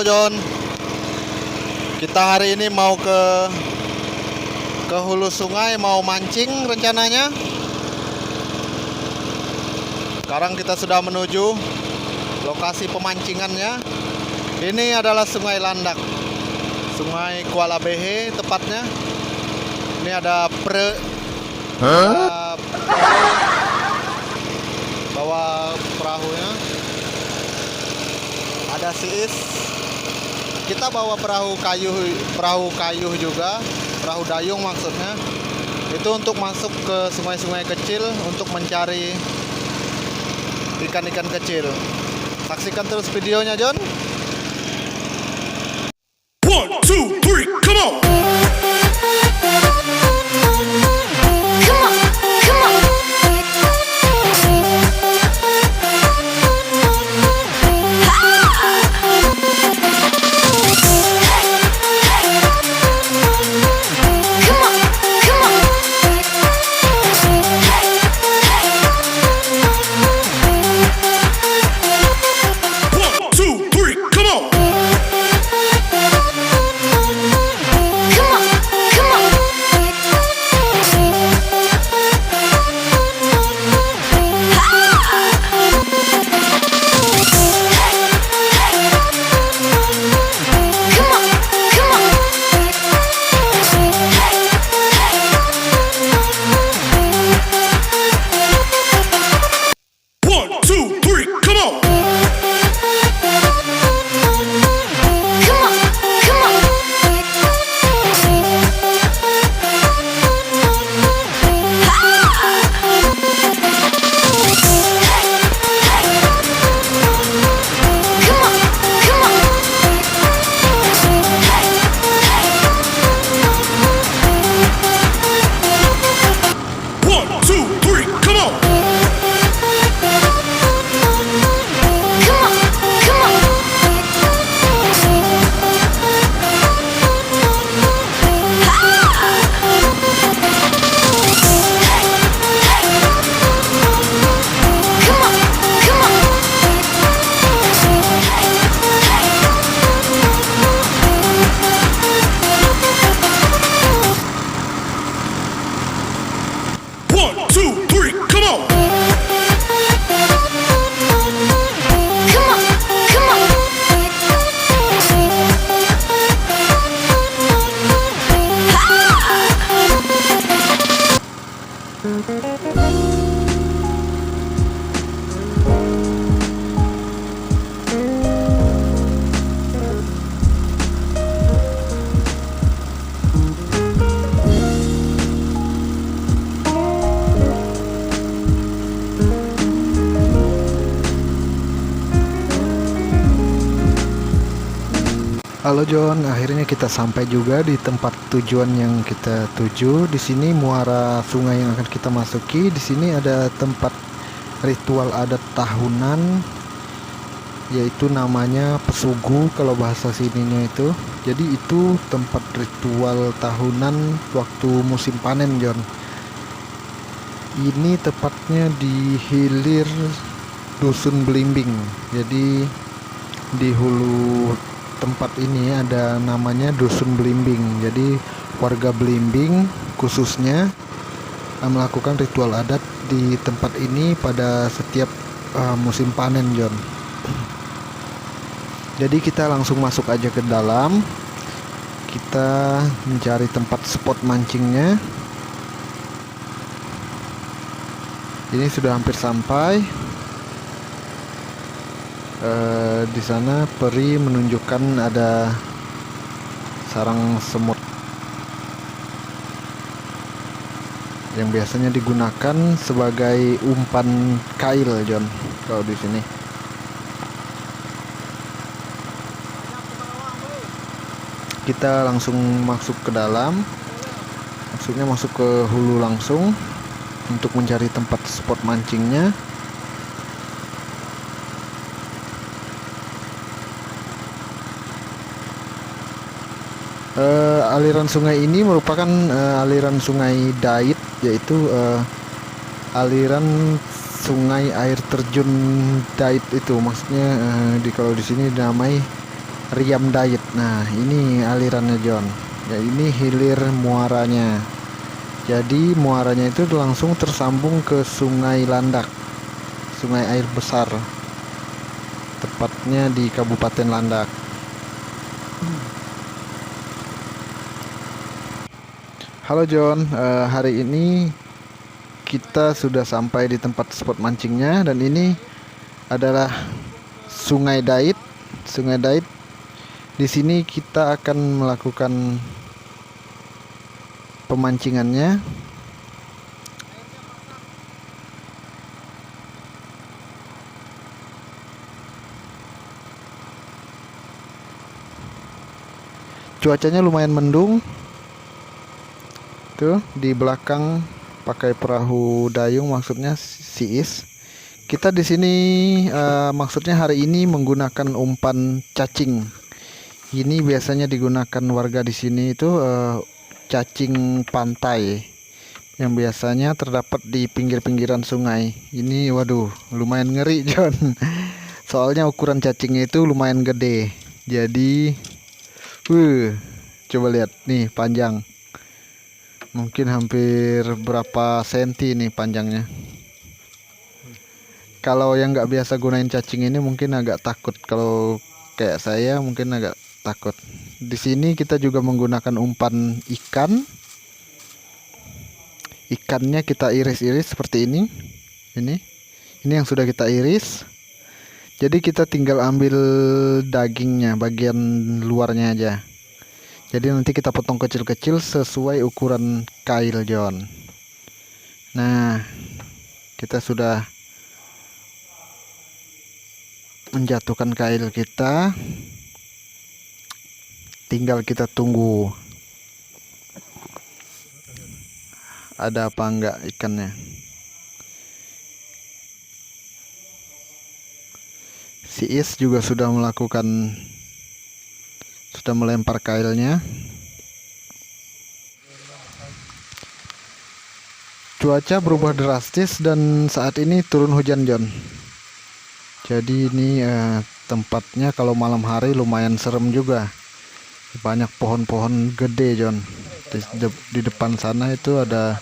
Halo John, kita hari ini mau ke hulu sungai, mau mancing rencananya. Sekarang kita sudah menuju lokasi pemancingannya. Ini adalah Sungai Landak, Sungai Kuala Behe tepatnya. Ini ada bawa perahunya. Ada siis. Kita bawa perahu kayu juga, perahu dayung maksudnya. Itu untuk masuk ke sungai-sungai kecil untuk mencari ikan-ikan kecil. Saksikan terus videonya, John. 1, 2, 3, come on! Halo John, akhirnya kita sampai juga di tempat tujuan yang kita tuju. Di sini muara sungai yang akan kita masuki. Di sini ada tempat ritual adat tahunan, yaitu namanya pesugu kalau bahasa sininya itu. Jadi itu tempat ritual tahunan waktu musim panen, John. Ini tepatnya di hilir Dusun Belimbing. Jadi di hulu tempat ini ada namanya Dusun Belimbing. Jadi warga Belimbing khususnya melakukan ritual adat di tempat ini pada setiap musim panen, John. Jadi kita langsung masuk aja ke dalam. Kita mencari tempat spot mancingnya. Ini sudah hampir sampai. Di sana peri menunjukkan ada sarang semut yang biasanya digunakan sebagai umpan kail, John. Kalau di sini kita langsung masuk ke dalam, maksudnya masuk ke hulu langsung untuk mencari tempat spot mancingnya. Aliran sungai ini merupakan aliran sungai Dait, yaitu aliran sungai air terjun Dait itu. Maksudnya kalau di sini dinamai Riam Dait. Nah, ini alirannya John. Ya, ini hilir muaranya. Jadi muaranya itu langsung tersambung ke Sungai Landak, sungai air besar, tepatnya di Kabupaten Landak. Halo John, hari ini kita sudah sampai di tempat spot mancingnya, dan ini adalah Sungai Dait. Sungai Dait. Di sini kita akan melakukan pemancingannya. Cuacanya lumayan mendung. Tuh di belakang pakai perahu dayung, maksudnya Siis. Kita di sini maksudnya hari ini menggunakan umpan cacing. Ini biasanya digunakan warga di sini itu cacing pantai yang biasanya terdapat di pinggir-pinggiran sungai. Ini waduh, lumayan ngeri John. Soalnya ukuran cacingnya itu lumayan gede. Jadi coba lihat nih panjang. Mungkin hampir berapa senti nih panjangnya. Kalau yang nggak biasa gunain cacing ini mungkin agak takut. Kalau kayak saya mungkin agak takut. Di sini kita juga menggunakan umpan ikan. Ikannya kita iris-iris seperti ini. Ini yang sudah kita iris. Jadi kita tinggal ambil dagingnya, bagian luarnya aja. Jadi nanti kita potong kecil-kecil sesuai ukuran kail John. Nah, kita sudah menjatuhkan kail kita. Tinggal kita tunggu ada apa enggak ikannya. Siis juga sudah melempar kailnya. Cuaca berubah drastis dan saat ini turun hujan John. Jadi ini tempatnya kalau malam hari lumayan serem juga. Banyak pohon-pohon gede John. Di depan sana itu ada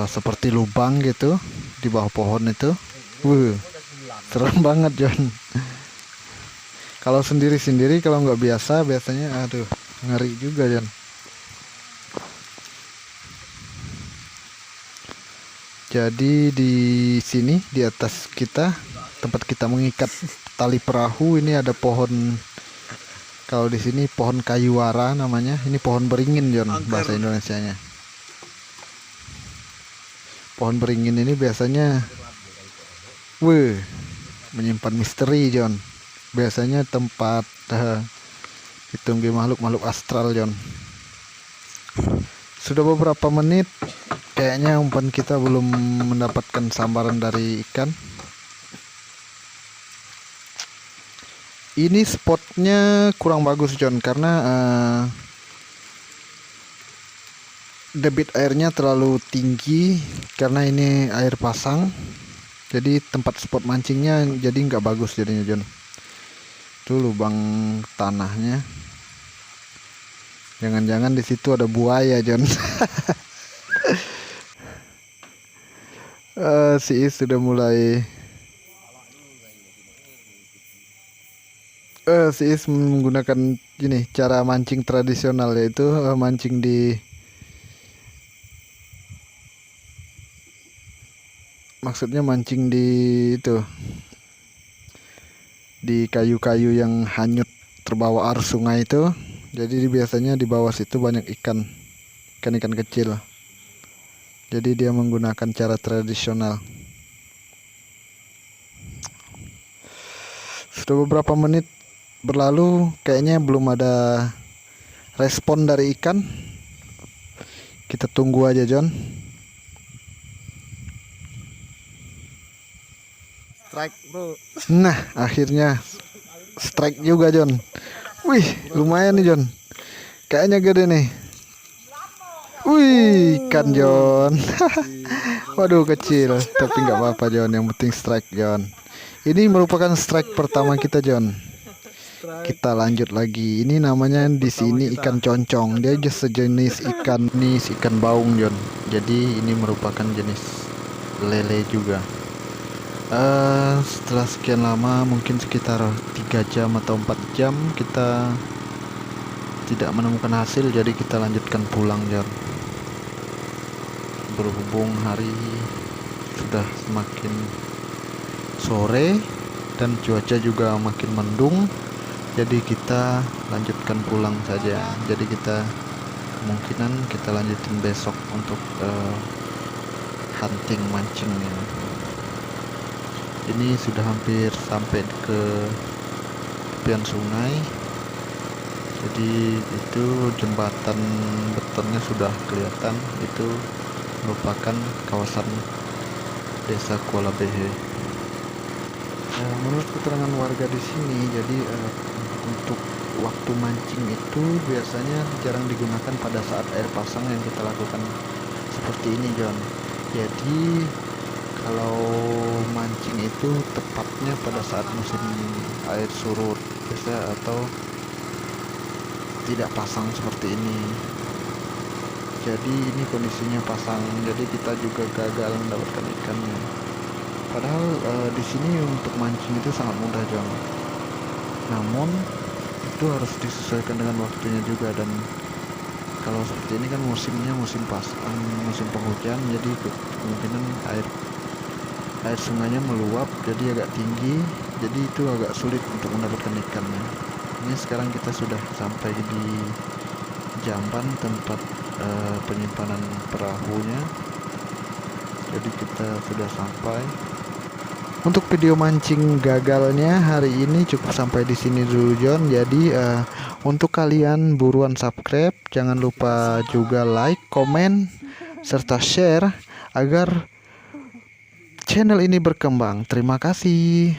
seperti lubang gitu di bawah pohon itu. Serem banget John. Kalau sendiri-sendiri, kalau nggak biasanya aduh ngeri juga John. Jadi di sini di atas kita, tempat kita mengikat tali perahu, ini ada pohon. Kalau di sini pohon kayuara namanya. Ini pohon beringin John bahasa Indonesianya. Pohon beringin ini biasanya menyimpan misteri John. Biasanya tempat ditunggu makhluk-makhluk astral John. Sudah beberapa menit, kayaknya umpan kita belum mendapatkan sambaran dari ikan. Ini spotnya kurang bagus John, karena debit airnya terlalu tinggi, karena ini air pasang. Jadi tempat spot mancingnya jadi nggak bagus jadinya John. Itu lubang tanahnya. Jangan-jangan di situ ada buaya John. Siis sudah mulai. Siis menggunakan ini cara mancing tradisional, yaitu mancing di itu, di kayu-kayu yang hanyut terbawa arus sungai itu. Jadi biasanya di bawah situ banyak ikan kecil. Jadi dia menggunakan cara tradisional. Sudah beberapa menit berlalu, kayaknya belum ada respon dari ikan. Kita tunggu aja John. Strike bro. Nah, akhirnya strike juga John. Wih, lumayan nih John. Kayaknya gede nih. Wih, ikan John. Waduh, kecil, tapi nggak apa-apa John. Yang penting strike John. Ini merupakan strike pertama kita John. Kita lanjut lagi. Ini namanya di sini ikan concong. Dia sejenis ikan baung, John. Jadi ini merupakan jenis lele juga. Setelah sekian lama, mungkin sekitar 3 jam atau 4 jam, kita tidak menemukan hasil, jadi kita lanjutkan pulang, John. Berhubung hari sudah semakin sore dan cuaca juga makin mendung, jadi kita lanjutkan pulang saja. Jadi kita kemungkinan kita lanjutin besok untuk hunting mancingnya. Ini sudah hampir sampai ke tepian sungai. Jadi itu jembatan betonnya sudah kelihatan. Itu merupakan kawasan desa Kuala Behe. Menurut keterangan warga di sini, jadi untuk waktu mancing itu biasanya jarang digunakan pada saat air pasang yang kita lakukan seperti ini, John. Jadi kalau mancing itu tepatnya pada saat musim air surut biasa atau tidak pasang seperti ini. Jadi ini kondisinya pasang, jadi kita juga gagal mendapatkan ikannya. Padahal di sini untuk mancing itu sangat mudah, John. Namun itu harus disesuaikan dengan waktunya juga, dan kalau seperti ini kan musimnya musim musim penghujan, jadi kemungkinan air sungainya meluap jadi agak tinggi, jadi itu agak sulit untuk mendapatkan ikannya. Ini sekarang kita sudah sampai di jamban tempat penyimpanan perahunya, jadi kita sudah sampai. Untuk video mancing gagalnya hari ini cukup sampai di sini dulu, John. Jadi untuk kalian buruan subscribe, jangan lupa juga like, komen, serta share agar channel ini berkembang. Terima kasih.